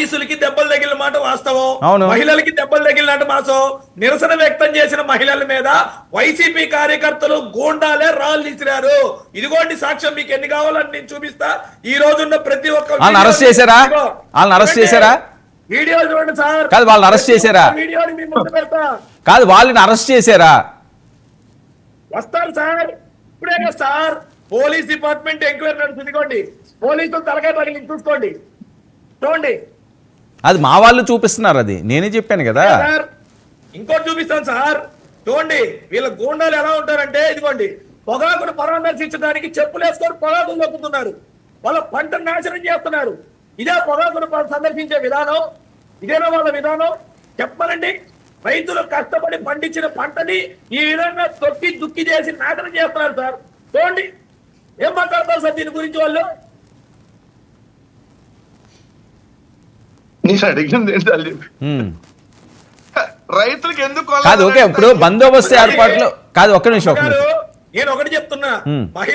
పోలీసులకి దెబ్బలు తగిలిన మాట వాస్తవం, అవును. మహిళలకి దెబ్బలు తగిలినట్టు మాసం. నిరసన వ్యక్తం చేసిన మహిళల మీద వైసీపీ కార్యకర్తలు గూండాలే రాళ్ళు ఇసిరారు. ఇదిగోండి సాక్ష్యం, మీకు ఎన్ని కావాలని నేను చూపిస్తా. ఈ రోజున్న ప్రతి ఒక్క వాళ్ళని అరెస్ట్ చేశారా? వాళ్ళని అరెస్ట్ చేశారా? వీడియో చూడండి సార్. కాదు, వాళ్ళని అరెస్ట్ చేశారా? వీడియోని మీ ముందు పెడతా. కాదు, వాళ్ళని అరెస్ట్ చేశారా? వస్తారు సార్, ఇప్పుడే కదా సార్. పోలీస్ డిపార్ట్మెంట్ ఎంక్వైరీ నడుస్తుంది. పోలీసులు తలకాయ పగిలి చూసుకోండి, చూడండి. అది మా వాళ్ళు చూపిస్తున్నారు, అది నేనే చెప్పాను కదా సార్. ఇంకోటి చూపిస్తాను సార్, చూడండి. వీళ్ళ గూండాలు ఎలా ఉంటారంటే, ఇదిగోండి, పొగాకును పరామర్శించడానికి చెప్పులు వేసుకొని పొగాకులు నొక్కుతున్నారు. వాళ్ళ పంటను నాశనం చేస్తున్నారు. ఇదే పొగాకును సందర్శించే విధానం? ఇదేనా వాళ్ళ విధానం? చెప్పనండి. రైతులు కష్టపడి పండించిన పంటని ఈ విధంగా తొక్కి దుక్కి చేసి నాశనం చేస్తున్నారు సార్. చూడండి, ఏం మాట్లాడతారు సార్ దీని గురించి వాళ్ళు? నేను అడిగింది ఏంటి, రైతులకు ఎందుకు కాదు. ఓకే, ఇప్పుడు బందోబస్తు ఏర్పాట్లు కాదు. ఒక్క నిమిషం. నేను ఒకటి చెప్తున్నా, మహిళ